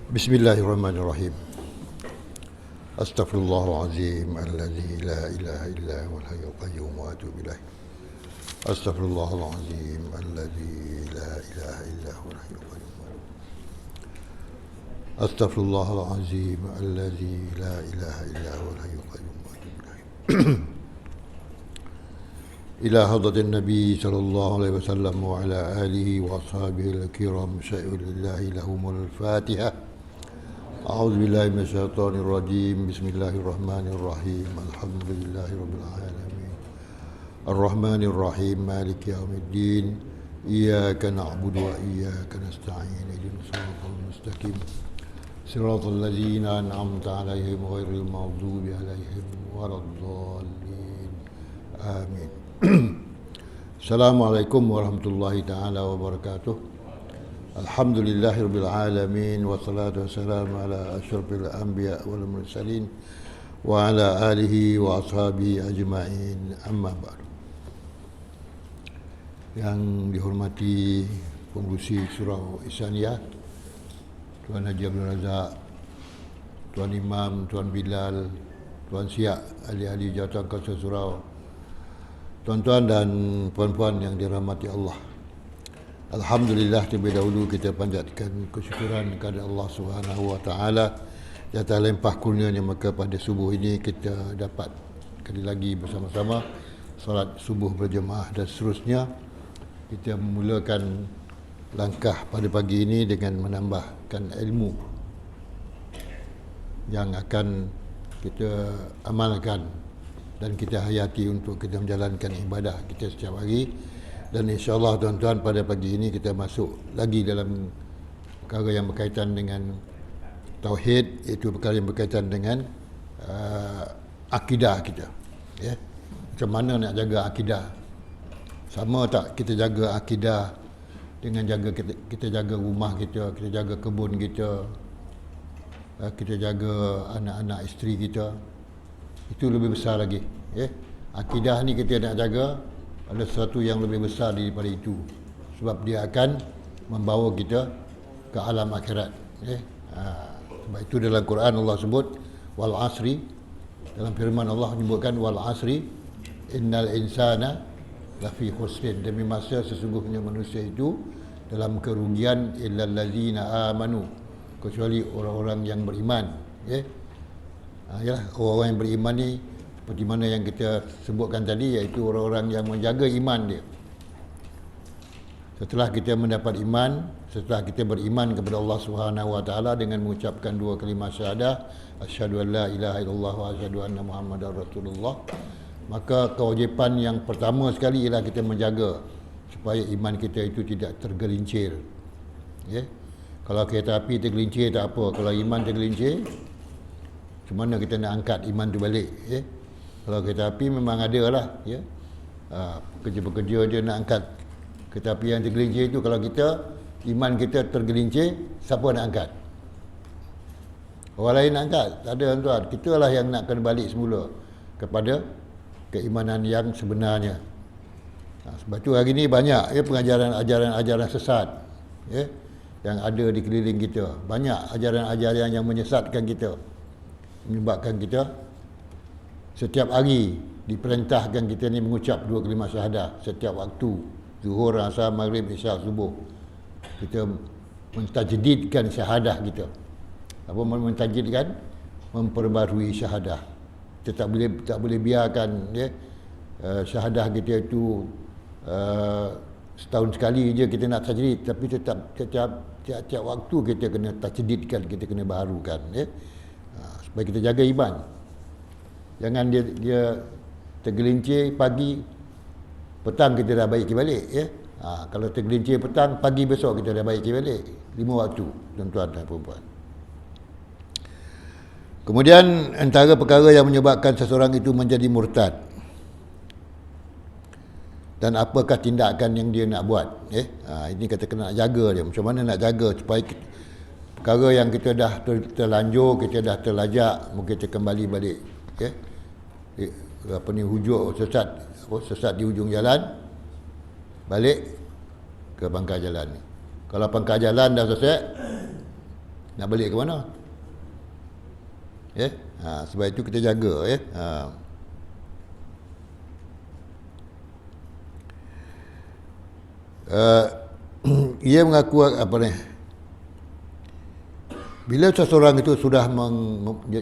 Bismillahirrahmanirrahim. Astaghfirullahalazim alladzi la ilaha illa huwal hayyul qayyum wa atubu ilaih. Astaghfirullahalazim alladzi la ilaha illa huwal hayyul qayyum. Astaghfirullahalazim alladzi la ilaha illa huwal hayyul qayyum wa atubu ilaih. إلى حضرة النبي صلى الله عليه وسلم وعلى آله وأصحابه الكرام سائر الله لهم الفاتحة. أعوذ بالله من الشيطان الرجيم. بسم الله الرحمن الرحيم. الحمد لله رب العالمين الرحمن الرحيم مالك يوم الدين إياك نعبد وإياك نستعين اهدنا الصراط المستقيم صراط الذين أنعمت عليهم غير المغضوب عليهم ولا الضالين آمين. Assalamualaikum warahmatullahi taala wabarakatuh. Alhamdulillahirabbil alamin wassalatu wassalamu ala asyrafil anbiya wal mursalin wa ala alihi wa ashabihi ajmain. Amma ba'du. Yang dihormati pengurusi Surau Ihsaniyah, Tuan Haji Abdul Razak, Tuan Imam, Tuan Bilal, Tuan Siak, ahli-ahli jawatan Kansel Surau, tuan-tuan dan puan-puan yang dirahmati Allah. Alhamdulillah, terlebih dahulu kita panjatkan kesyukuran kepada Allah Subhanahu wa taala di atas limpah kurnianya, maka pada subuh ini kita dapat sekali lagi bersama-sama solat subuh berjemaah dan seterusnya. Kita memulakan langkah pada pagi ini dengan menambahkan ilmu yang akan kita amalkan dan kita hayati untuk kita menjalankan ibadah kita setiap hari. Dan insyaAllah tuan-tuan, pada pagi ini kita masuk lagi dalam perkara yang berkaitan dengan Tauhid, iaitu perkara yang berkaitan dengan akidah kita, ya. Macam mana nak jaga akidah? Sama tak kita jaga akidah dengan kita jaga rumah kita, kita jaga kebun kita, kita jaga anak-anak isteri kita? Itu lebih besar lagi, ya. Akidah ni kita nak jaga, ada sesuatu yang lebih besar daripada itu, sebab dia akan membawa kita ke alam akhirat, ya. Sebab itu dalam Quran Allah sebut wal asri, dalam firman Allah menyebutkan wal asri innal insana lafi khusrin, demi masa sesungguhnya manusia itu dalam kerugian illal ladzina amanu, kecuali orang-orang yang beriman, ya. Ya, orang-orang yang beriman ni seperti mana yang kita sebutkan tadi, iaitu orang-orang yang menjaga iman dia. Setelah kita mendapat iman, setelah kita beriman kepada Allah Subhanahu wa taala dengan mengucapkan dua kalimah syahadah, asyhadu an la ilaha illallah wa asyhadu anna muhammadar rasulullah, maka kewajipan yang pertama sekali ialah kita menjaga supaya iman kita itu tidak tergelincir, ya. Kalau kereta api tergelincir tak apa, kalau iman tergelincir, macam mana kita nak angkat iman tu balik, ya? Kalau kereta api memang ada lah, ya. Pekerja-pekerja dia nak angkat kereta api yang tergelincir itu. Kalau iman kita tergelincir, siapa nak angkat? Orang lain nak angkat? Tak ada, tuan. Kita lah yang nak kena balik semula kepada keimanan yang sebenarnya. Sebab tu hari ni banyak, ya, pengajaran-ajaran sesat, ya, yang ada di keliling kita. Banyak ajaran-ajaran yang menyesatkan kita, menyebabkan kita setiap hari diperintahkan kita ni mengucap dua kalimah syahadah setiap waktu, zuhur, asar, maghrib, isyak, subuh. Kita mentajdidkan syahadah kita. Apa mentajdidkan? Memperbarui syahadah. Kita tak boleh biarkan, ya, syahadah kita itu setahun sekali je kita nak tajdid, tapi tiap waktu kita kena tajdidkan, kita kena baharukan, ya. Supaya kita jaga iman. Jangan dia tergelincir pagi, petang kita dah baiki balik, ya. Kalau tergelincir petang, pagi besok kita dah baiki balik. 5 waktu, tuan-tuan dan puan-puan. Kemudian antara perkara yang menyebabkan seseorang itu menjadi murtad, dan apakah tindakan yang dia nak buat, ya. Ini kata kena nak jaga dia. Macam mana nak jaga supaya perkara yang kita dah terlanjur, kita dah terlajak, mungkin kita kembali balik, ya. Hujung sesat di hujung jalan, balik ke pangkal jalan ni. Kalau pangkal jalan dah selesai, nak balik ke mana? Sebab itu kita jaga. Ia mengaku apa ni? Bila seseorang itu sudah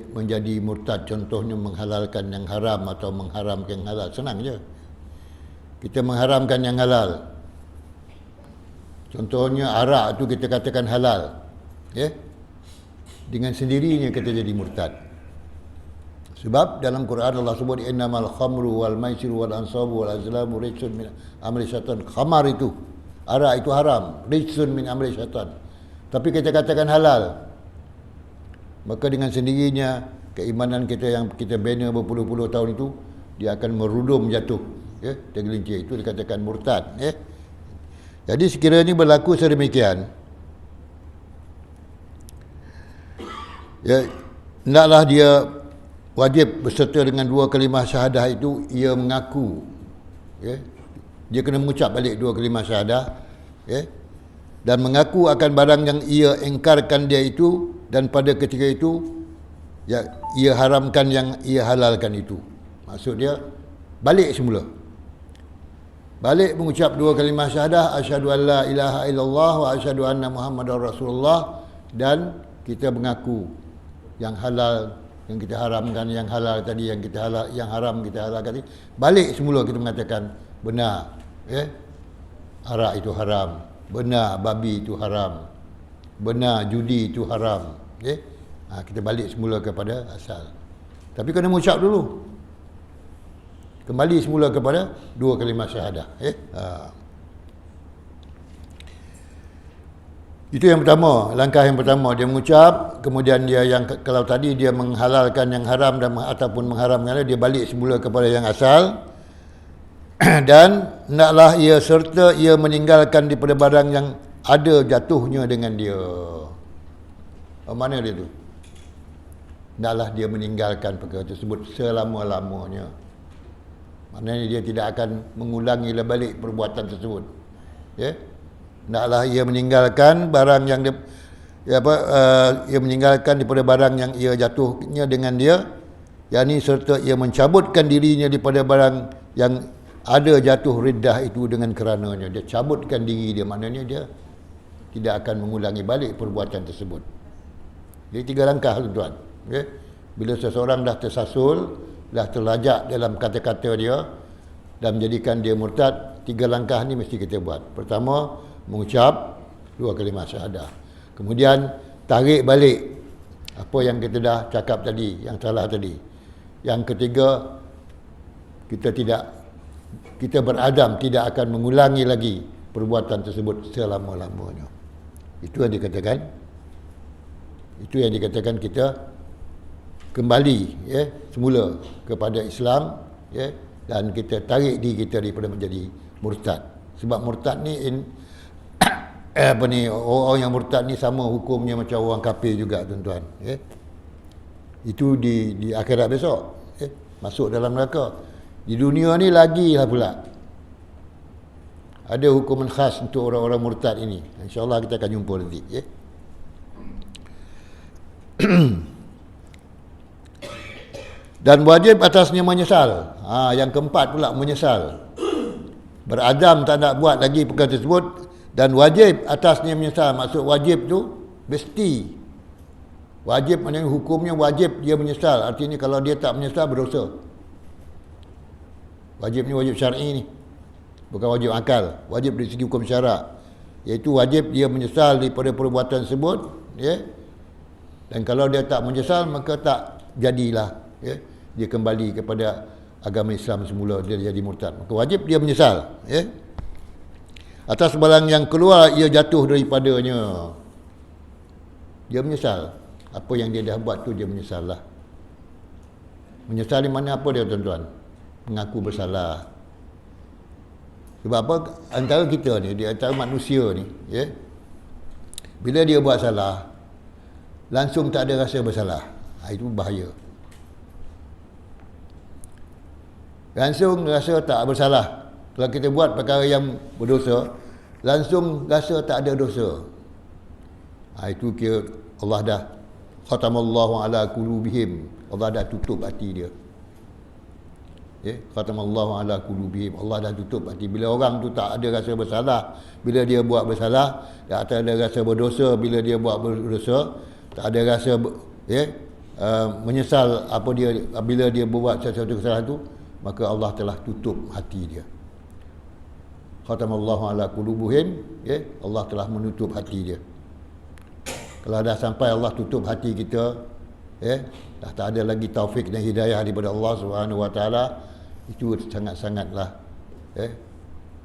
menjadi murtad, contohnya menghalalkan yang haram atau mengharamkan yang halal, senang je. Kita mengharamkan yang halal. Contohnya arak tu kita katakan halal. Dengan sendirinya kita jadi murtad. Sebab dalam Quran Allah sebut innamal khamru wal maisiru wal ansabu wal azlamu rijsun min amali syaitan. Khamar itu, arak itu haram, rijsun min amali syaitan. Tapi kita katakan halal. Maka dengan sendirinya keimanan kita yang kita bina berpuluh-puluh tahun itu, dia akan merudum jatuh, tergelincir. Itu dikatakan murtad. Jadi sekiranya berlaku sedemikian, hendaklah dia wajib berserta dengan dua kalimah syahadah itu. Ia mengaku, dia kena mengucap balik dua kalimah syahadah, dan mengaku akan barang yang ia ingkarkan dia itu, dan pada ketika itu ia haramkan yang ia halalkan itu. Maksud dia balik semula, balik mengucap dua kalimah syahadah, asyhadu an la ilaha illallah wa asyhadu anna muhammadar rasulullah, dan kita mengaku yang halal yang kita haramkan, yang halal tadi yang kita halal, yang haram kita halalkan tadi, balik semula kita mengatakan benar, arak itu haram, benar babi itu haram, benar judi itu haram. Kita balik semula kepada asal. Tapi kena mengucap dulu, kembali semula kepada dua kalimah syahadah. Itu yang pertama, langkah yang pertama dia mengucap. Kemudian dia yang, kalau tadi dia menghalalkan yang haram dan ataupun mengharamkan, dia balik semula kepada yang asal. Dan naklah ia serta ia meninggalkan daripada barang yang ada jatuhnya dengan dia. Mana dia tu? Naklah dia meninggalkan perkara tersebut selama-lamanya. Maknanya dia tidak akan mengulangi balik perbuatan tersebut. Naklah ia meninggalkan barang yang ia meninggalkan daripada barang yang ia jatuhnya dengan dia, yakni serta ia mencabutkan dirinya daripada barang yang ada jatuh riddah itu dengan kerananya. Dia cabutkan diri dia, maknanya dia tidak akan mengulangi balik perbuatan tersebut. Jadi 3 langkah, tuan-tuan. Bila seseorang dah tersasul, dah terlajak dalam kata-kata dia dan menjadikan dia murtad, 3 langkah ni mesti kita buat. Pertama, mengucap 2 kalimah syahadah. Kemudian tarik balik apa yang kita dah cakap tadi, yang salah tadi. Yang ketiga, kita berazam tidak akan mengulangi lagi perbuatan tersebut selama-lamanya. Itu yang dikatakan kita kembali semula kepada Islam, dan kita tarik diri kita daripada menjadi murtad. Sebab murtad ni orang yang murtad ni sama hukumnya macam orang kafir juga, tuan-tuan. Itu di akhirat besok, masuk dalam neraka. Di dunia ni lagi lah pula ada hukuman khas untuk orang-orang murtad ini. InsyaAllah kita akan jumpa nanti. Dan wajib atasnya menyesal. Yang keempat pula, menyesal. Berazam tak nak buat lagi perkara tersebut, dan wajib atasnya menyesal. Maksud wajib tu mesti. Wajib maknanya hukumnya wajib dia menyesal. Artinya kalau dia tak menyesal, berdosa. Wajib ni wajib syar'i ni, bukan wajib akal. Wajib dari segi hukum syarak, iaitu wajib dia menyesal daripada perbuatan tersebut, dan kalau dia tak menyesal, maka tak jadilah, dia kembali kepada agama Islam semula, dia jadi murtad. Maka wajib dia menyesal, atas barang yang keluar ia jatuh daripadanya. Dia menyesal apa yang dia dah buat tu, dia menyesal lah. Menyesal di mana apa dia, tuan-tuan? Mengaku bersalah. Sebab apa? Antara kita ni, di antara manusia ni, bila dia buat salah, langsung tak ada rasa bersalah. Itu bahaya. Langsung rasa tak bersalah. Kalau kita buat perkara yang berdosa, langsung rasa tak ada dosa. Itu kira Allah dah khatamallahu ala qulubihim, Allah dah tutup hati dia. Khatamallahu ala qulubihim, Allah dah tutup hati. Bila orang tu tak ada rasa bersalah bila dia buat bersalah, tak ada rasa berdosa bila dia buat berdosa, tak ada rasa menyesal apa dia bila dia buat sesuatu kesalahan tu, maka Allah telah tutup hati dia. Khatamallahu ala qulubihim, Allah telah menutup hati dia. Kalau dah sampai Allah tutup hati kita, dah tak ada lagi taufik dan hidayah daripada Allah Subhanahu Wa Taala, itu sangat-sangatlah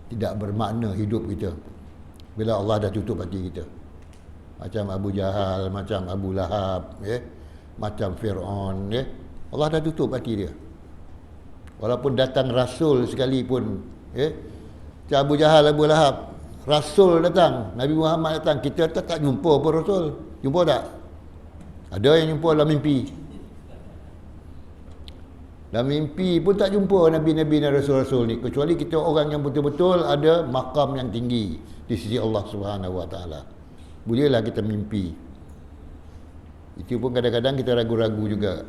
tidak bermakna hidup kita bila Allah dah tutup hati kita. Macam Abu Jahal, macam Abu Lahab, macam Fir'aun, Allah dah tutup hati dia. Walaupun datang Rasul sekalipun, macam Abu Jahal, Abu Lahab, Rasul datang, Nabi Muhammad datang, kita tak jumpa pun Rasul. Jumpa tak? Ada yang jumpa dalam mimpi. Dalam mimpi pun tak jumpa Nabi-Nabi dan Rasul-Rasul ni, kecuali kita orang yang betul-betul ada maqam yang tinggi di sisi Allah Subhanahu Wa Taala. Bolehlah kita mimpi. Itu pun kadang-kadang kita ragu-ragu juga,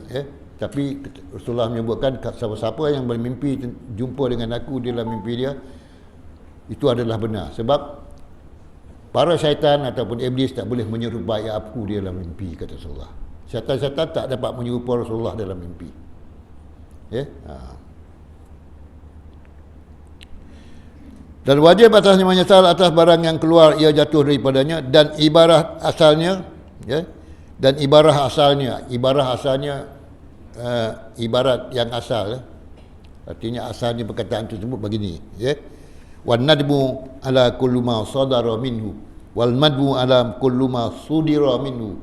Tapi Rasulullah menyebutkan siapa-siapa yang bermimpi jumpa dengan aku dalam mimpi dia, itu adalah benar. Sebab para syaitan ataupun iblis tak boleh menyerupai aku di dalam mimpi, kata Rasulullah. Syaitan-syaitan tak dapat menyerupai Rasulullah dalam mimpi. Dan wajib atasnya menyesal atas barang yang keluar ia jatuh daripadanya, dan ibarah asalnya, dan ibarah asalnya ibarat yang asal, artinya asalnya perkataan tersebut begini, wan nadbu ala kullu ma sadara minhu wal madbu ala kullu ma sudira minhu,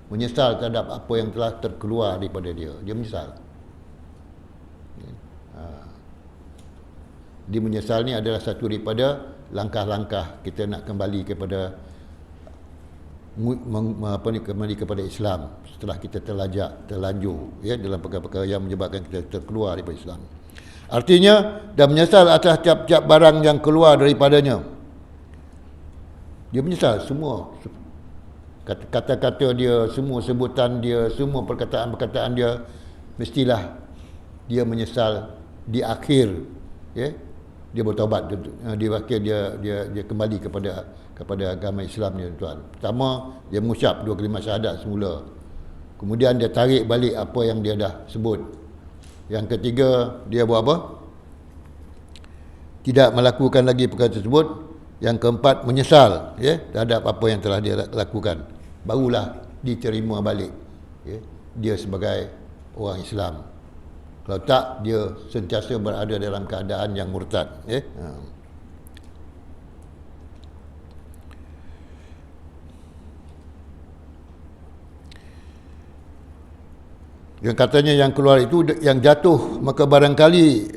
menyesal terhadap apa yang telah terkeluar daripada dia menyesal. Dia menyesal ni adalah satu daripada langkah-langkah kita nak kembali kepada kembali kepada Islam setelah kita terlanjur dalam perkara-perkara yang menyebabkan kita terkeluar daripada Islam. Artinya, dan menyesal atas tiap-tiap barang yang keluar daripadanya. Dia menyesal semua kata-kata dia, semua sebutan dia, semua perkataan-perkataan dia, mestilah dia menyesal di akhir, dia bertaubat, di akhir dia kembali kepada agama Islam ni, tuan. Pertama, dia mengucap 2 kalimah syahadat semula. Kemudian dia tarik balik apa yang dia dah sebut. Yang ketiga, dia buat apa? Tidak melakukan lagi perkara tersebut. Yang keempat, menyesal terhadap apa yang telah dia lakukan. Barulah diterima balik dia sebagai orang Islam. Kalau tak, dia sentiasa berada dalam keadaan yang murtad. Yang katanya yang keluar itu yang jatuh, maka barangkali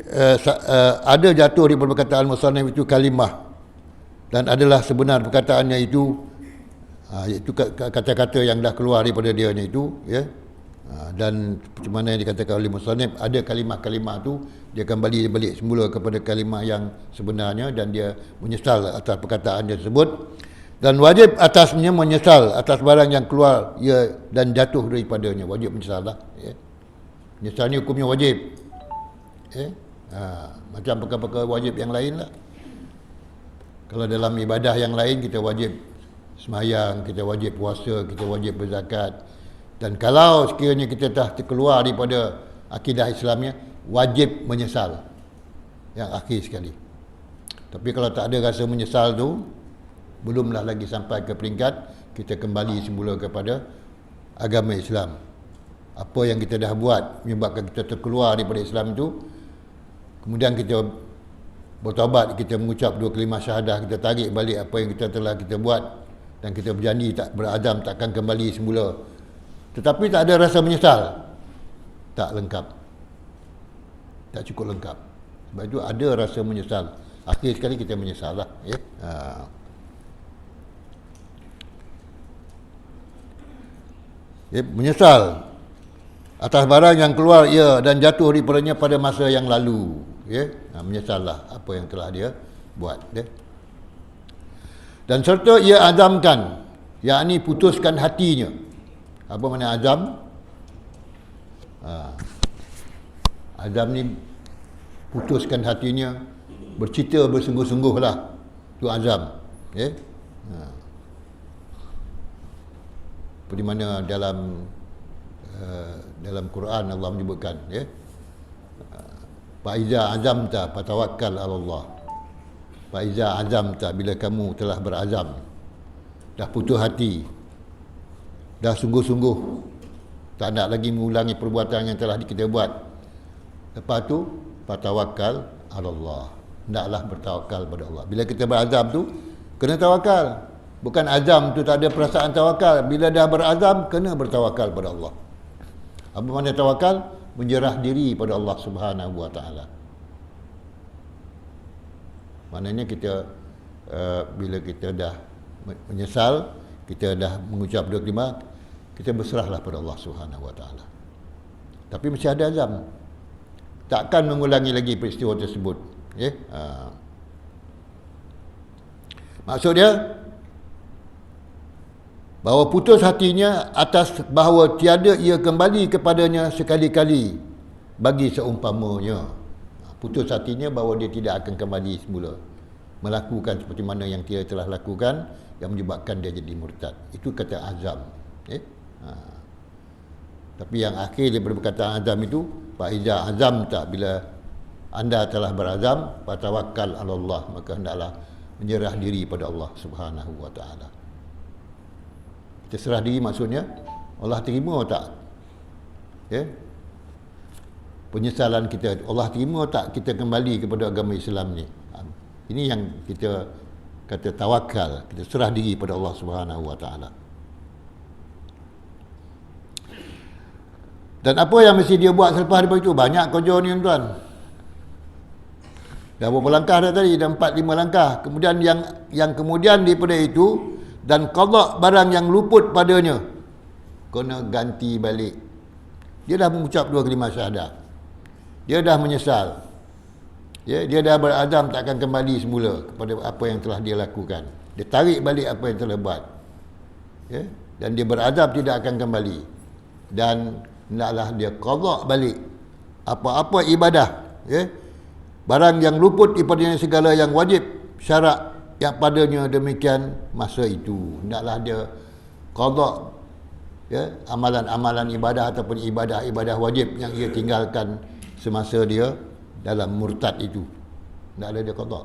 ada jatuh di perkataan musannif itu kalimah, dan adalah sebenar perkataannya itu, iaitu kata-kata yang dah keluar daripada dia itu, dan macam mana yang dikatakan oleh musannif, ada kalimah-kalimah tu dia kembali balik semula kepada kalimah yang sebenarnya, dan dia menyesal atas perkataan dia tersebut, dan wajib atasnya menyesal atas barang yang keluar ia dan jatuh daripadanya. Wajib menyesal lah, menyesal ni hukumnya wajib, macam perkara-perkara wajib yang lain lah. Kalau dalam ibadah yang lain kita wajib semayang, kita wajib puasa, kita wajib berzakat. Dan kalau sekiranya kita dah terkeluar daripada akidah Islamnya, wajib menyesal yang akhir sekali. Tapi kalau tak ada rasa menyesal tu, belumlah lagi sampai ke peringkat kita kembali semula kepada agama Islam. Apa yang kita dah buat menyebabkan kita terkeluar daripada Islam itu, kemudian kita bertaubat, kita mengucap 2 kalimah syahadah, kita tarik balik apa yang kita telah kita buat, dan kita berjanji tak berazam takkan kembali semula, tetapi tak ada rasa menyesal, tak lengkap, tak cukup lengkap. Sebab itu ada rasa menyesal. Akhir sekali kita menyesal lah, menyesal atas barang yang keluar ia dan jatuh daripadanya pada masa yang lalu, menyesallah apa yang telah dia buat. Dan serta ia azamkan, yakni putuskan hatinya. Apa makna azam? Azam ni putuskan hatinya, bercita bersungguh-sungguh lah. Itu azam. Seperti mana dalam Quran Allah menyebutkan, Faiza azamta fatawakkal 'ala Allah. Faiza azamta, bila kamu telah berazam, dah putus hati, dah sungguh-sungguh, tak nak lagi mengulangi perbuatan yang telah kita buat. Lepas tu fatawakkal 'ala Allah. Hendaklah bertawakal pada Allah. Bila kita berazam tu kena tawakal. Bukan azam tu tak ada perasaan tawakal. Bila dah berazam kena bertawakal pada Allah. Apa makna tawakal? Menyerah diri pada Allah Subhanahu wa taala. Maknanya kita bila kita dah menyesal, kita dah mengucap dua kalimat, kita berserahlah pada Allah Subhanahu wa taala. Tapi mesti ada azam. Takkan mengulangi lagi peristiwa tersebut. Maksud dia bahawa putus hatinya atas bahawa tiada ia kembali kepadanya sekali-kali bagi seumpamanya. Putus hatinya bahawa dia tidak akan kembali semula melakukan seperti mana yang dia telah lakukan, yang menyebabkan dia jadi murtad. Itu kata azam. Tapi yang akhir daripada perkataan azam itu, faiza azamta, bila anda telah berazam, fatawakkal 'ala Allah, maka hendaklah menyerah diri pada Allah Subhanahu wa taala. Kita serah diri maksudnya Allah terima tak? Penyesalan kita, Allah terima tak kita kembali kepada agama Islam ni? Ini yang kita kata tawakal, kita serah diri pada Allah Subhanahu wa taala. Dan apa yang mesti dia buat selepas daripada itu? Banyak kerja ni tuan. Dah berapa langkah dah tadi? Dah 4-5 langkah. Kemudian yang kemudian daripada itu, dan qada barang yang luput padanya, kena ganti balik. Dia dah mengucap dua kalimah syahadah. Dia dah menyesal. Dia dah berazam tak akan kembali semula kepada apa yang telah dia lakukan. Dia tarik balik apa yang telah buat. Dan dia berazam tidak akan kembali. Dan hendaklah dia qada balik apa-apa ibadah, barang yang luput daripada segala yang wajib syarat yang padanya demikian masa itu. Hendaklah dia qada amalan-amalan ibadah ataupun ibadah-ibadah wajib yang ia tinggalkan semasa dia dalam murtad itu. Hendaklah dia qada.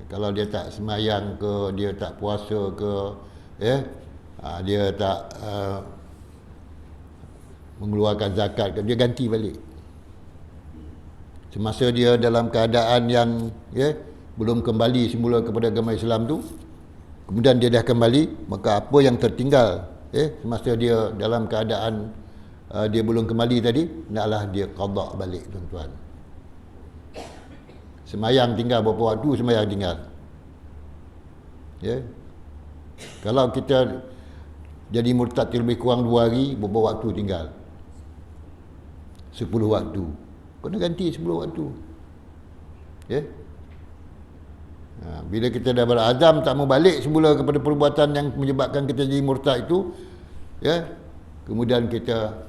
Kalau dia tak semayang ke, dia tak puasa ke, dia tak mengeluarkan zakat ke, dia ganti balik. Semasa dia dalam keadaan yang belum kembali semula kepada agama Islam tu, kemudian dia dah kembali, maka apa yang tertinggal semasa dia dalam keadaan dia belum kembali tadi, naklah dia qada balik tuan-tuan. Semayang tinggal berapa waktu, semayang tinggal. Kalau kita jadi murtad lebih kurang 2 hari, berapa waktu tinggal? 10 waktu. Kena ganti 10 waktu. Bila kita dah berazam tak mau balik semula kepada perbuatan yang menyebabkan kita jadi murtad itu, kemudian kita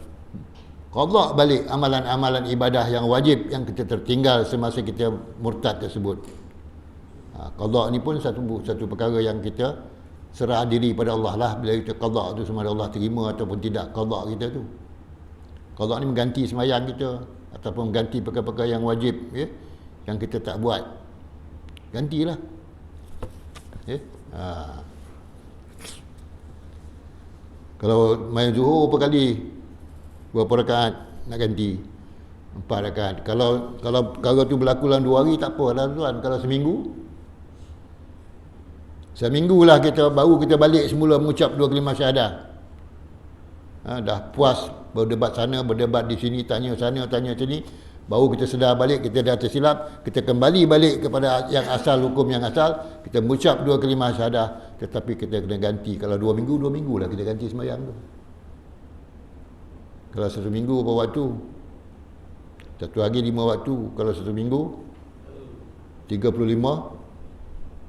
qada balik amalan-amalan ibadah yang wajib yang kita tertinggal semasa kita murtad tersebut. Qada ni pun satu perkara yang kita serah diri pada Allah lah. Bila kita qada tu sama ada Allah terima ataupun tidak qada kita tu. Qada ni mengganti sembahyang kita ataupun mengganti perkara-perkara yang wajib yang kita tak buat. Gantilah. Kalau main zuhur berapa kali? Berapa rakaat nak ganti? 4 rakaat. Kalau tu berlaku dalam 2 hari tak apa lah tuan. Kalau seminggu lah baru kita balik semula mengucap 2 kalimah syahadah. Dah puas berdebat sana, berdebat di sini, tanya sana, tanya sini, baru kita sedar balik kita dah tersilap, kita kembali balik kepada yang asal, hukum yang asal, kita mengucap 2 kalimah syahadah, tetapi kita kena ganti. Kalau 2 minggu lah kita ganti sembahyang tu. Kalau 1 minggu berapa waktu? 1 hari 5 waktu. Kalau 1 minggu 35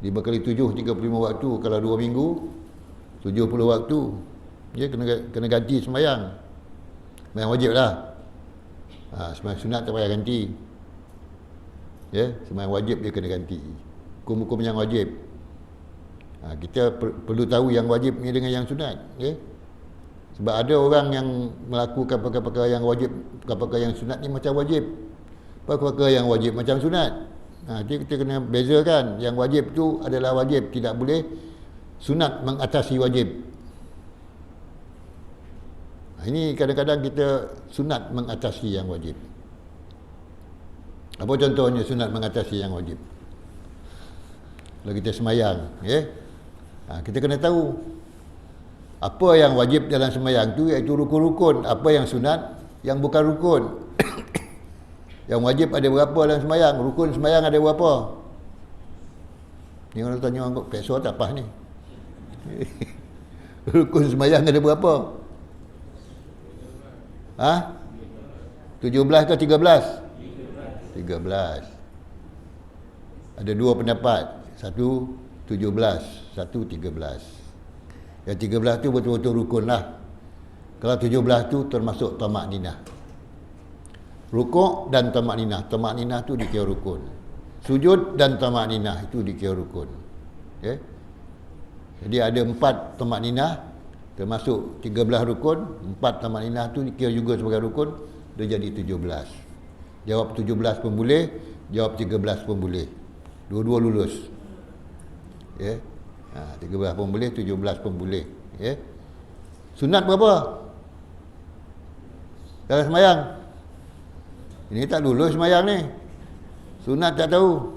5 kali 7, 35 waktu. Kalau 2 minggu, 70 waktu. Ya, kena ganti sembahyang. Sembahyang wajib lah. Sembahyang sunat tak payah ganti. Ya, sembahyang wajib dia kena ganti. Hukum-hukum yang wajib. Kita perlu tahu yang wajib ni dengan yang sunat. Ya. Sebab ada orang yang melakukan perkara-perkara yang wajib, perkara-perkara yang sunat ni macam wajib. Perkara-perkara yang wajib macam sunat. Kita kena bezakan. Yang wajib tu adalah wajib, tidak boleh sunat mengatasi wajib. Ini kadang-kadang kita sunat mengatasi yang wajib. Apa contohnya sunat mengatasi yang wajib? Kalau kita semayang, kita kena tahu apa yang wajib dalam semayang tu, iaitu rukun-rukun. Apa yang sunat, yang bukan rukun. Yang wajib ada berapa dalam semayang? Rukun semayang ada berapa? Ni orang tanya orang pekso tak apa ni. Rukun semayang ada berapa? 17 ke 13? 13. Ada dua pendapat. Satu 17, satu 13. Yang 13 tu betul-betul rukun lah. Kalau 17 tu termasuk tamak ninah. Rukuk dan tamak ninah. Tamak ninah tu dikira rukun. Sujud dan tamak ninah itu dikira rukun. Okay? Jadi ada 4 tamak ninah, termasuk 13 rukun. 4 tamak ninah tu dikira juga sebagai rukun. Dia jadi 17. Jawab 17 pun boleh, jawab 13 pun boleh. Dua-dua lulus. Ya. 13 pun boleh, 17 pun boleh. Ya. Sunat berapa? Dalam semayang. Ini tak lulus semayang ni. Sunat tak tahu.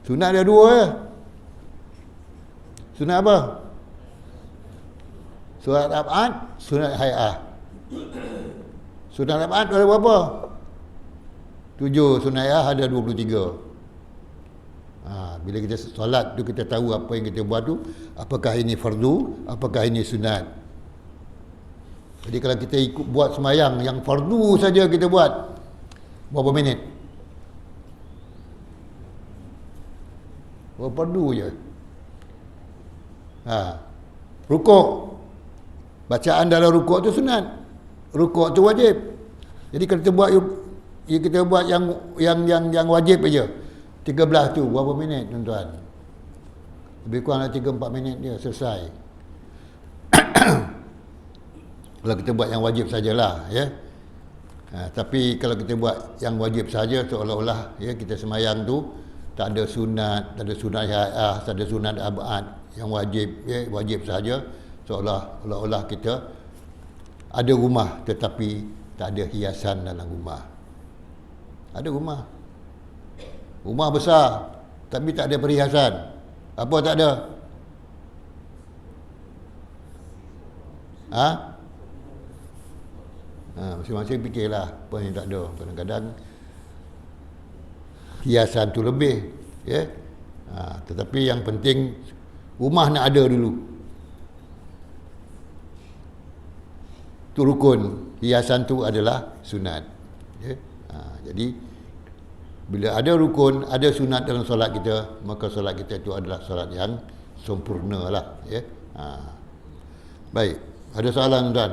Sunat ada 2 je. Sunat apa? Sunat ab'ad, sunat hay'ah. Sunat ab'ad ada berapa? 7, sunat hay'ah ada 23. Bila kita solat tu kita tahu apa yang kita buat tu, apakah ini fardu, apakah ini sunat. Jadi kalau kita ikut buat semayang yang fardu saja kita buat, berapa minit? Buat fardu je. Rukuk, bacaan dalam rukuk tu sunat, rukuk tu wajib. Jadi kalau kita buat yang wajib aja, 13 tu berapa minit tuan-tuan? Lebih kurang 3-4 minit dia selesai. Kalau kita buat yang wajib sajalah, ya. Tapi kalau kita buat yang wajib saja, seolah-olah ya kita semayang tu tak ada sunat, tak ada sunat hay'ah, tak ada sunat ab'ad, yang wajib, ya, wajib saja, seolah-olah kita ada rumah tetapi tak ada hiasan dalam rumah. Ada rumah besar tapi tak ada perhiasan. Apa tak ada? Masing-masing fikirlah apa yang tak ada. Kadang-kadang hiasan tu lebih, ya. Tetapi yang penting rumah nak ada dulu. Tu rukun. Hiasan tu adalah sunat, ya. Jadi bila ada rukun, ada sunat dalam solat kita, maka solat kita itu adalah solat yang sempurna lah, ya. Baik, ada soalan tuan?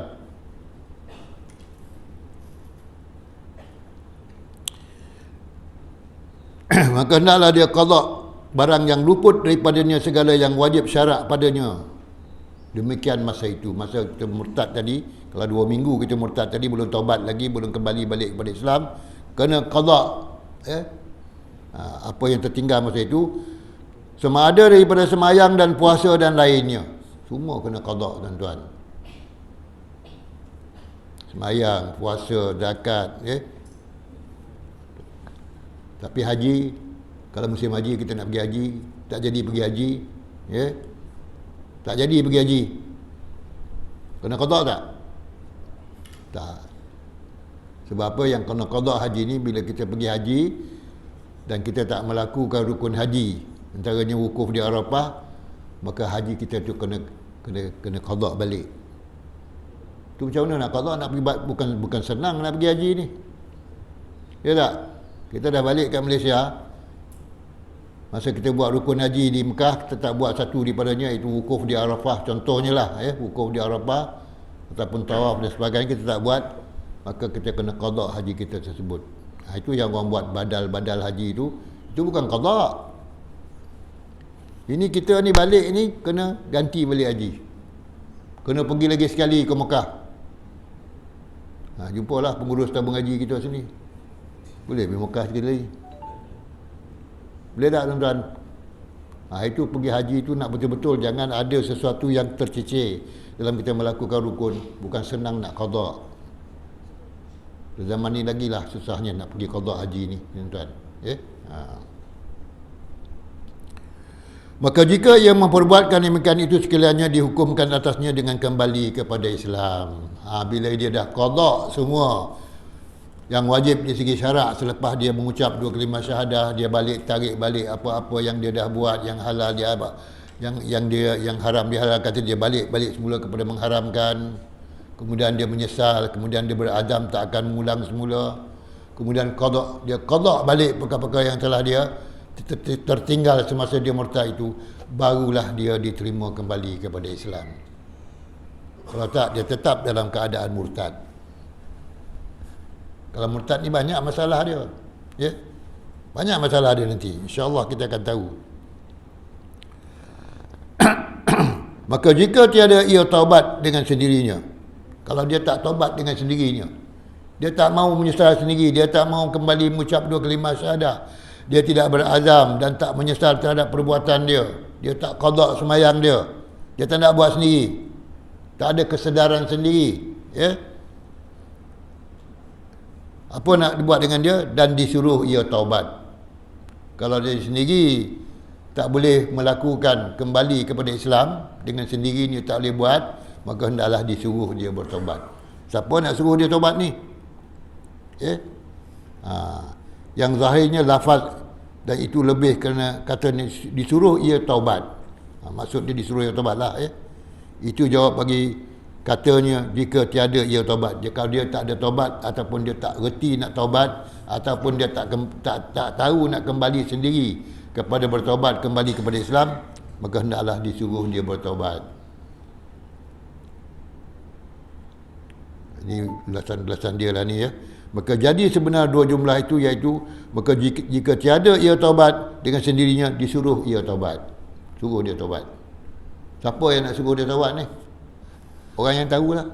Maka hendaklah dia qada barang yang luput daripadanya segala yang wajib syarak padanya. Demikian masa itu, masa kita murtad tadi, kalau 2 minggu kita murtad tadi, belum taubat lagi, belum kembali balik kepada Islam, kena qada, ya. Apa yang tertinggal masa itu, sama ada daripada semayang dan puasa dan lainnya, semua kena qada tuan-tuan. Semayang, puasa, zakat, ya. Tapi haji, kalau musim haji kita nak pergi haji, tak jadi pergi haji, ya. Tak jadi pergi haji, kena qada tak? Tak. Sebab apa yang kena qada haji ni, bila kita pergi haji dan kita tak melakukan rukun haji, antaranya wukuf di Arafah, maka haji kita tu kena qada balik. Tu macam mana nak qada? Nak pergi, bukan senang nak pergi haji ni, ya tak? Kita dah balik kat Malaysia, Masa kita buat rukun haji di Mekah, kita tak buat satu daripadanya, itu wukuf di Arafah contohnya lah, wukuf di Arafah ataupun tawaf dan sebagainya kita tak buat, maka kita kena qada haji kita tersebut. Itu yang orang buat badal haji itu bukan qada. Ini kita ni balik ni kena ganti balik haji, kena pergi lagi sekali ke Mekah. Jumpalah pengurus tabung haji kita sini, boleh pergi Mekah sekali lagi. Boleh tak tuan-tuan? Itu pergi haji itu nak betul-betul, jangan ada sesuatu yang terceceh dalam kita melakukan rukun. Bukan senang nak qada. Zaman ni lagi lah susahnya nak pergi qada haji ni tuan-tuan. Maka jika ia memperbuatkan demikian itu, sekaliannya dihukumkan atasnya dengan kembali kepada Islam. Bila dia dah qada semua yang wajib di segi syarak, selepas dia mengucap dua kalimah syahadah, dia tarik balik apa-apa yang dia dah buat, yang halal dia yang haram dia halalkan, dia balik semula kepada mengharamkan. Kemudian dia menyesal, kemudian dia berazam tak akan mengulang semula. Kemudian dia qada balik perkara-perkara yang telah dia tertinggal semasa dia murtad itu, barulah dia diterima kembali kepada Islam. Kalau tak, dia tetap dalam keadaan murtad. Kalau murtad ni banyak masalah dia. Banyak masalah dia nanti. InsyaAllah kita akan tahu. Maka jika tiada ia taubat dengan sendirinya, kalau dia tak taubat dengan sendirinya, dia tak mau menyesal sendiri, dia tak mau kembali mengucap dua kalimah syahadah, dia tidak berazam dan tak menyesal terhadap perbuatan dia, dia tak qada sembahyang dia tak nak buat sendiri, tak ada kesedaran sendiri, apa nak dibuat dengan dia, dan disuruh ia taubat. Kalau dia sendiri tak boleh melakukan kembali kepada Islam, dengan sendiri dia tak boleh buat, maka hendaklah disuruh dia bertaubat. Siapa nak suruh dia taubat ni? Yang zahirnya lafaz, dan itu lebih kerana kata disuruh ia taubat. Maksud dia disuruh ia taubat lah. Itu jawab bagi katanya jika tiada ia taubat. Kalau dia tak ada taubat, ataupun dia tak reti nak taubat, ataupun dia tak tahu nak kembali sendiri kepada bertaubat, kembali kepada Islam, maka hendaklah disuruh dia bertaubat. Ini ulasan-ulasan dia lah ni. Maka jadi sebenar dua jumlah itu, iaitu maka jika tiada ia taubat dengan sendirinya, disuruh ia taubat. Suruh dia taubat. Siapa yang nak suruh dia taubat ni? Orang yang tahulah.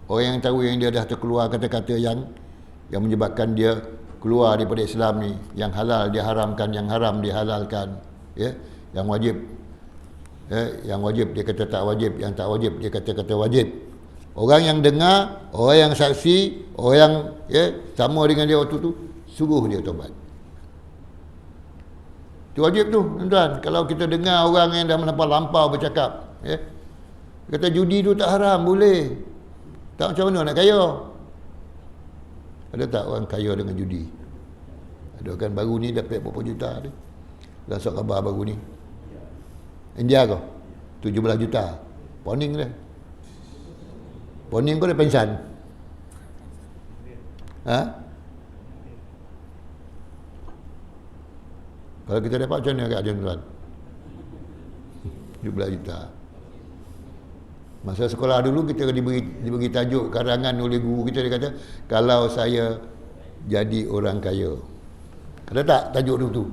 Orang yang tahu yang dia dah terkeluar kata-kata yang menyebabkan dia keluar daripada Islam ni. Yang halal dia haramkan, yang haram dia halalkan. Yang wajib, yang wajib dia kata tak wajib, yang tak wajib dia kata wajib. Orang yang dengar, orang yang saksi, orang yang sama dengan dia waktu tu, suruh dia taubat. Itu wajib tu, tuan-tuan. Kalau kita dengar orang yang dah melampau bercakap, kata judi tu tak haram, boleh. Tak, macam mana nak kaya? Ada tak orang kaya dengan judi? Ada kan baru ni dapat berapa juta ni? Dasar khabar baru ni. India kau? 17 juta. Poning dia. Poning kau dah pensan. Kalau kita dapat macam mana kat tuan-tuan? 17 juta. Masa sekolah dulu kita diberi tajuk karangan oleh guru kita, dia kata, kalau saya jadi orang kaya. Ada tak tajuk tu?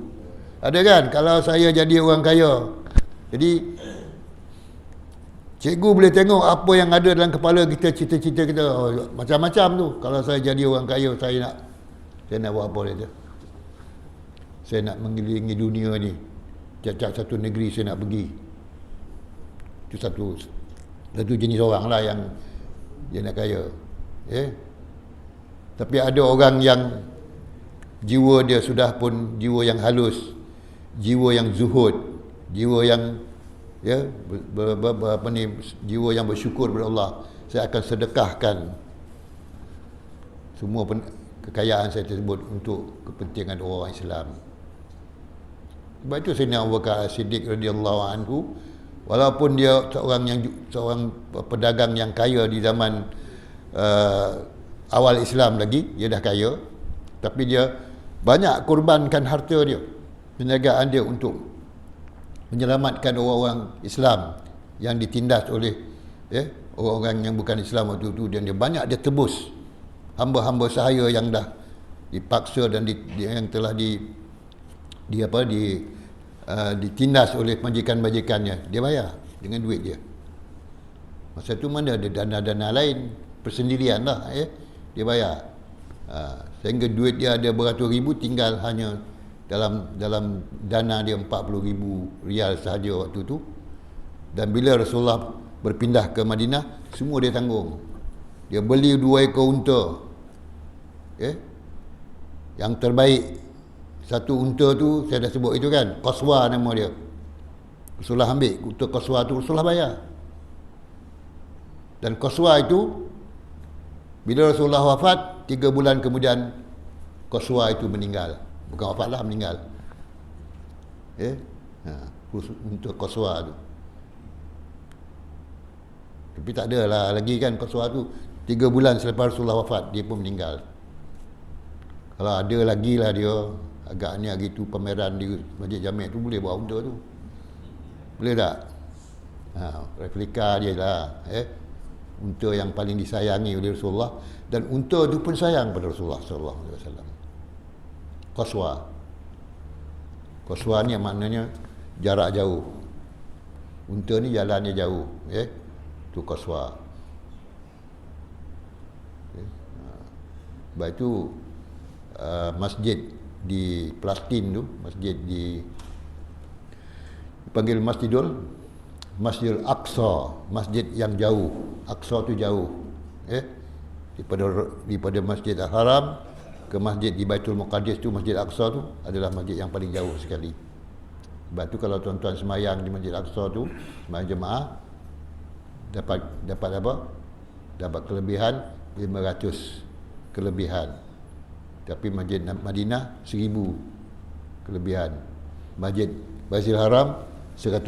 Ada kan? Kalau saya jadi orang kaya. Jadi cikgu boleh tengok apa yang ada dalam kepala kita, cita-cita kita. Macam-macam tu. Kalau saya jadi orang kaya, saya nak buat apa dia? Saya nak mengelilingi dunia ni. Tiap-tiap satu negeri saya nak pergi. Itu satu jenis orang lah yang dia nak kaya. Tapi ada orang yang jiwa dia sudah pun jiwa yang halus, jiwa yang zuhud, jiwa yang jiwa yang bersyukur kepada Allah. Saya akan sedekahkan semua kekayaan saya tersebut untuk kepentingan orang Islam. Sebab itu Sayyidina Abu Bakar As-Siddiq radhiyallahu anhu, walaupun dia seorang pedagang yang kaya di zaman awal Islam lagi, dia dah kaya, tapi dia banyak korbankan harta dia. perniagaan dia untuk menyelamatkan orang-orang Islam yang ditindas oleh orang-orang yang bukan Islam waktu itu, dan dia banyak dia tebus hamba-hamba sahaya yang dah dipaksa dan yang telah ditindas oleh majikan-majikannya, dia bayar dengan duit dia. Masa tu mana ada dana-dana lain, persendirian lah, dia bayar. Sehingga duit dia ada beratus ribu, tinggal hanya dalam dana dia 40,000 rial sahaja waktu tu. Dan bila Rasulullah berpindah ke Madinah, semua dia tanggung. Dia beli 2 ekor unta, yang terbaik. Satu unta tu saya dah sebut itu kan, Qaswa nama dia. Rasulullah ambil unta Qaswa tu, Rasulullah bayar. Dan Qaswa itu bila Rasulullah wafat, 3 bulan kemudian Qaswa itu meninggal. Bukan wafat lah, meninggal. Untuk Qaswa tu. Tapi tak ada lah lagi kan Qaswa tu. 3 bulan selepas Rasulullah wafat, dia pun meninggal. Kalau ada lagi lah dia agaknya gitu pameran di Masjid Jami' tu, boleh bawa unta tu. Boleh tak? Replika dia lah. Unta yang paling disayangi oleh Rasulullah, dan unta tu pun sayang pada Rasulullah sallallahu alaihi wasallam. Qaswa ni maknanya jarak jauh. Unta ni jalannya jauh, tu Qaswa. Sebab itu masjid di Palestin tu, masjid dipanggil Masjidul Aqsa, masjid yang jauh. Aqsa tu jauh, daripada Masjid Al-Haram ke masjid di Baitul Muqaddis tu, Masjid Aqsa tu adalah masjid yang paling jauh sekali. Sebab tu kalau tuan-tuan semayang di Masjid Aqsa tu, semayang jemaah, dapat apa? Dapat kelebihan 500 kelebihan. Tapi Masjid Madinah 1000 kelebihan. Masjid Baitul Haram 100,000.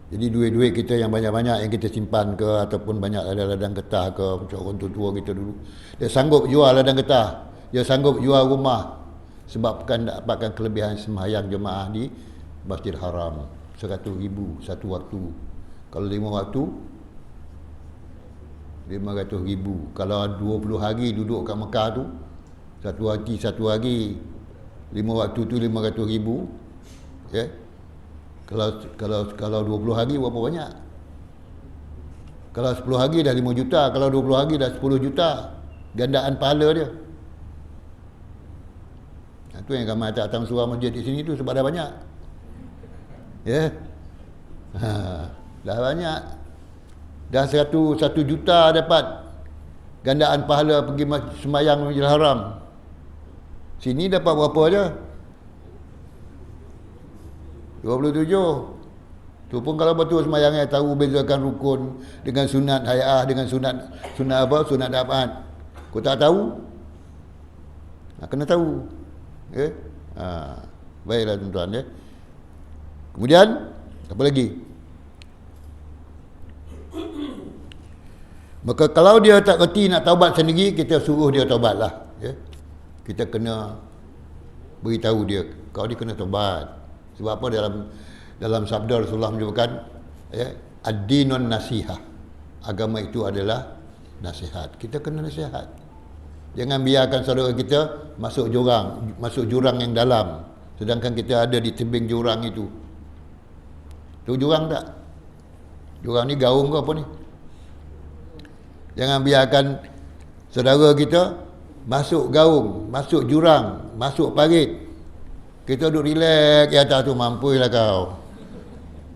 Jadi duit-duit kita yang banyak-banyak yang kita simpan ke, ataupun banyak ladang getah ke, macam orang tua kita dulu, dia sanggup jual ladang getah, dia sanggup jual rumah sebabkan dapatkan kelebihan sembahyang jemaah di Masjidil Haram 100,000 satu waktu. Kalau 5 waktu 500,000. Kalau 20 hari duduk kat Mekah tu, satu hari 5 waktu tu 500,000. Kalau 20 hari berapa banyak? Kalau 10 hari dah 5 juta, kalau 20 hari dah 10 juta. Gandaan pahala dia. Itu yang ramai tak datang surah masjid di sini tu sebab dah banyak. Dah banyak. Dah 1 juta dapat gandaan pahala pergi sembahyang Masjidil Haram. Sini dapat berapa je? 27. Tu pun kalau betul sembahyangnya tahu bezakan rukun dengan sunat hayah, dengan sunat apa? Sunat dapat. Kau tak tahu? Kena tahu. Baiklah tuan-tuan, Kemudian apa lagi? Maka kalau dia tak reti nak taubat sendiri, kita suruh dia taubatlah. Kita kena beritahu dia, kau dia kena taubat. Sebab apa? Dalam sabda Rasulullah menyebutkan, ad-dinun nasihah. Agama itu adalah nasihat. Kita kena nasihat. Jangan biarkan saudara kita masuk jurang yang dalam, sedangkan kita ada di tebing jurang itu. Tu jurang tak? Jurang ni gaung ke apa ni? Jangan biarkan saudara kita masuk gaung, masuk jurang, masuk parit. Kita duduk relax di atas tu, mampulah kau.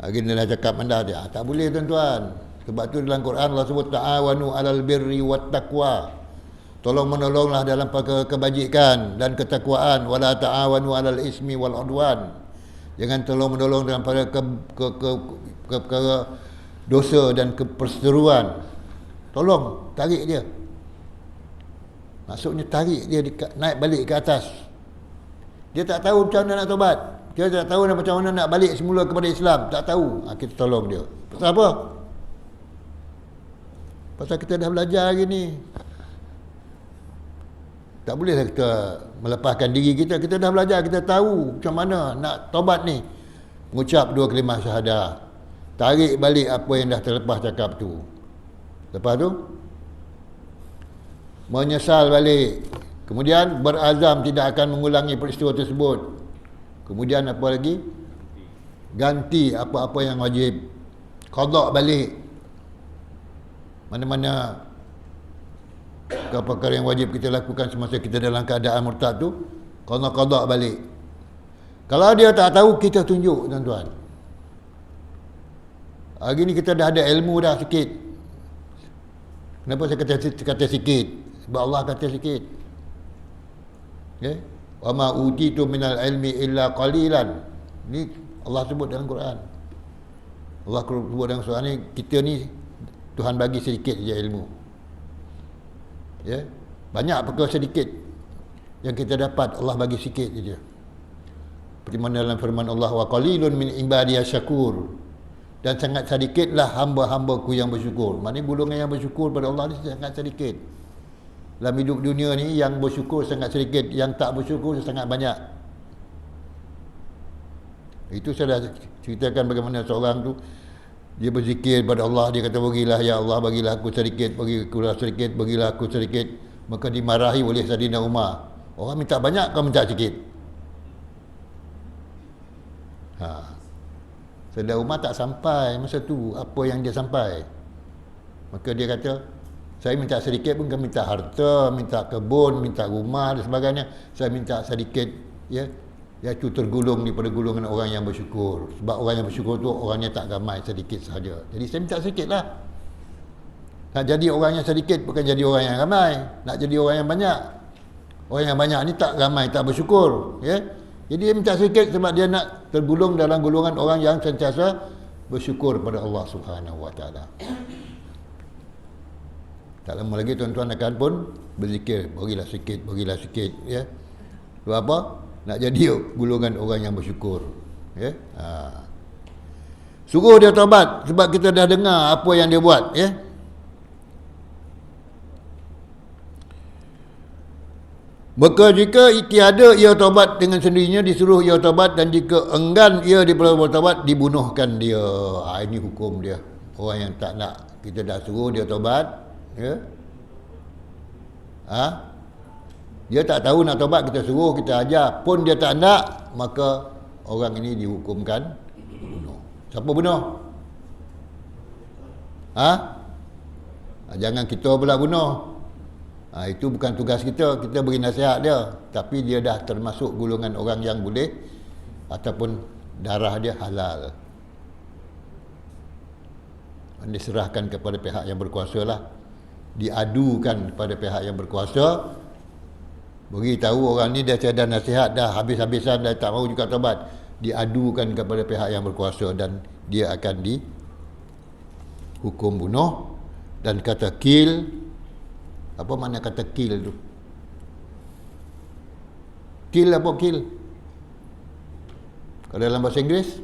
Hari ni dah cakap anda dia. Tak boleh tuan-tuan. Sebab tu dalam Quran Allah sebut ta'awanu 'alal birri wat taqwa. Tolong menolonglah dalam kebajikan dan ketakwaan, wala ta'awanu 'alal ismi wal udwan. Jangan tolong menolong dalam perkara dosa dan keperseteruan. Tolong tarik dia. Maksudnya tarik dia naik balik ke atas. Dia tak tahu macam mana nak tobat. Dia tak tahu macam mana nak balik semula kepada Islam. Tak tahu. Kita tolong dia. Pasal apa? Pasal kita dah belajar hari ni. Tak boleh kita melepaskan diri kita. Kita dah belajar, kita tahu macam mana nak taubat ni. Mengucap 2 kalimah syahadah. Tarik balik apa yang dah terlepas cakap tu. Lepas tu menyesal balik. Kemudian berazam tidak akan mengulangi peristiwa tersebut. Kemudian apa lagi? Ganti apa-apa yang wajib. Qada balik. Mana-mana perkara yang wajib kita lakukan semasa kita dalam keadaan murtad tu, qada balik. Kalau dia tak tahu, kita tunjuk, tuan-tuan. Hari ni kita dah ada ilmu dah sikit. Kenapa saya kata sikit? Sebab Allah kata sikit. Okay? Wa ma utitu minal ilmi illa qalilan. Ni Allah sebut dalam Quran. Allah sebut dalam surah ni, kita ni Tuhan bagi sedikit je ilmu. Ya, banyak perkara sedikit yang kita dapat, Allah bagi sikit saja. Seperti mana dalam firman Allah, wa qalilun min ibadiyas syakur, dan sangat sedikitlah hamba-hambaku yang bersyukur. Maknanya golongan yang bersyukur pada Allah ni sangat sedikit. Dalam hidup dunia ni yang bersyukur sangat sedikit, yang tak bersyukur sangat banyak. Itu saya dah ceritakan bagaimana seorang tu dia berzikir pada Allah, dia kata, bagilah ya Allah, bagilah aku sedikit, bagilah sedikit, bagilah aku sedikit. Maka dimarahi oleh Saidina Umar. Orang minta banyak, kau minta sikit. Saidina Umar tak sampai masa tu apa yang dia sampai. Maka dia kata, saya minta sedikit pun, kau minta harta, minta kebun, minta rumah dan sebagainya. Saya minta sedikit, ya, iaitu tergolong daripada golongan orang yang bersyukur. Sebab orang yang bersyukur tu orangnya tak ramai, sedikit sahaja. Jadi saya minta sedikit lah. Nak jadi orang yang sedikit bukan jadi orang yang ramai. Nak jadi orang yang banyak. Orang yang banyak ni tak ramai, tak bersyukur, ya. Jadi dia minta sedikit sebab dia nak tergolong dalam golongan orang yang sentiasa bersyukur pada Allah Subhanahu Wa Taala. Tak lama lagi tuan-tuan akan pun berzikir, bagilah sikit, ya. Sebab apa? Nak jadi golongan orang yang bersyukur, ya. Suruh dia taubat sebab kita dah dengar apa yang dia buat, ya. Maka jika tiada ia taubat dengan sendirinya, disuruh ia taubat, dan jika enggan ia bertaubat, dibunuhkan dia. Ini hukum dia. Orang yang tak nak, kita dah suruh dia taubat, ya. Dia tak tahu nak taubat, kita suruh, kita ajar, pun dia tak nak, maka orang ini dihukumkan bunuh. Siapa bunuh? Jangan kita pula bunuh. Itu bukan tugas kita. Kita beri nasihat dia, tapi dia dah termasuk golongan orang yang boleh, ataupun darah dia halal. Diserahkan kepada pihak yang berkuasa lah. Diadukan kepada pihak yang berkuasa. Beritahu orang ni dah tiada nasihat dah, habis-habisan dah, tak mahu juga taubat. Diadukan kepada pihak yang berkuasa dan dia akan dihukum bunuh. Dan kata kill, apa mana kata kill tu? Kill apa kill? Kalau dalam bahasa Inggeris,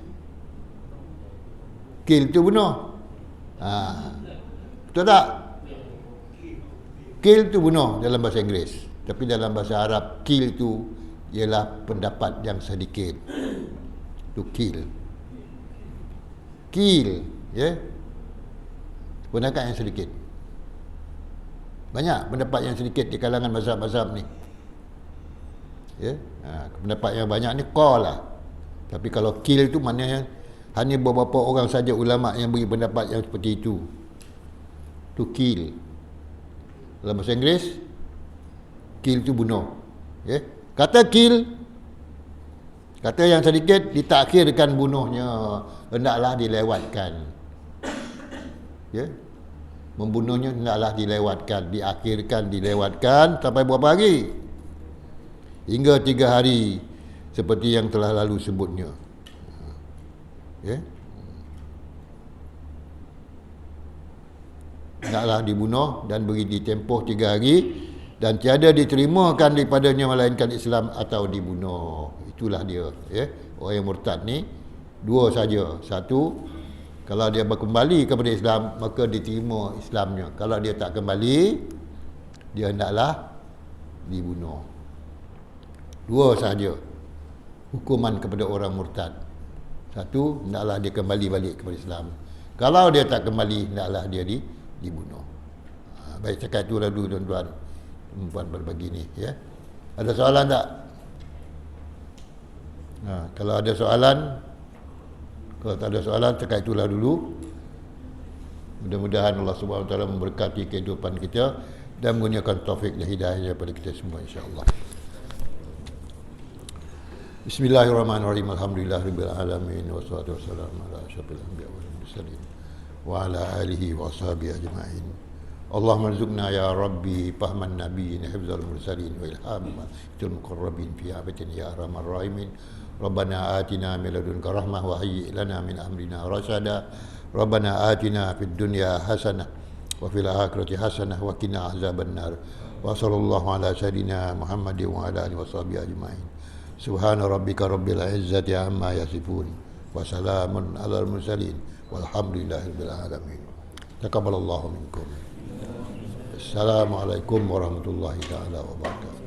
kill tu bunuh. Betul tak? Kill tu bunuh dalam bahasa Inggeris. Tapi dalam bahasa Arab, kill tu ialah pendapat yang sedikit. Tu kill. Kill, ya. Pendapat yang sedikit. Banyak pendapat yang sedikit di kalangan mazhab-mazhab ni. Ya. Pendapat yang banyak ni call lah. Tapi kalau kill tu maknanya hanya beberapa orang saja ulama yang beri pendapat yang seperti itu. Tu kill. Dalam bahasa Inggeris, kill tu bunuh, ya. Kata kill, kata yang sedikit, ditakhirkan bunuhnya, hendaklah dilewatkan, ya. Membunuhnya hendaklah dilewatkan, diakhirkan, dilewatkan sampai berapa hari? Hingga 3 hari, seperti yang telah lalu sebutnya, ya. Hendaklah dibunuh dan beri ditempoh 3 hari, dan tiada diterimakan daripadanya melainkan Islam atau dibunuh. Itulah dia, ya. Orang yang murtad ni dua saja. Satu, kalau dia berkembali kepada Islam, maka diterima Islamnya. Kalau dia tak kembali, dia hendaklah dibunuh. Dua sahaja hukuman kepada orang murtad. Satu, hendaklah dia kembali balik kepada Islam. Kalau dia tak kembali, hendaklah dia dibunuh. Baik, cakap itu dulu tuan-tuan perempuan berbagi ni, ya. Ada soalan tak? Kalau ada soalan, kalau tak ada soalan, cakap itulah dulu. Mudah-mudahan Allah Subhanahu Wa Taala memberkati kehidupan kita dan menggunakan taufik dan hidayah kepada kita semua, insya-Allah. Bismillahirrahmanirrahim. Alhamdulillahirabbil alamin wassalatu wassalamu ala asyrafil anbiya'i wal mursalin wa ala alihi wa ashabihi ajma'in. Allahumma rzuqna ya rabbi fahman nabiyyin hifdzal mursalin wa ilhamatul muqarrabin fi abatin ya arhamar rahimin. Rabbana atina min ladunka rahmah wa hayyi lana min amrina rasyada. Rabbana atina fid dunya hasanah wa fil akhirati hasanah wa qina azabannar. Wa sallallahu ala sayidina Muhammadin wa ala alihi washabihi ajma'in. Subhana rabbika rabbil izzati amma yasifun wa salamun alal mursalin walhamdulillahirabbil alamin. Taqabbalallahu minkum. Assalamualaikum warahmatullahi taala wabarakatuh.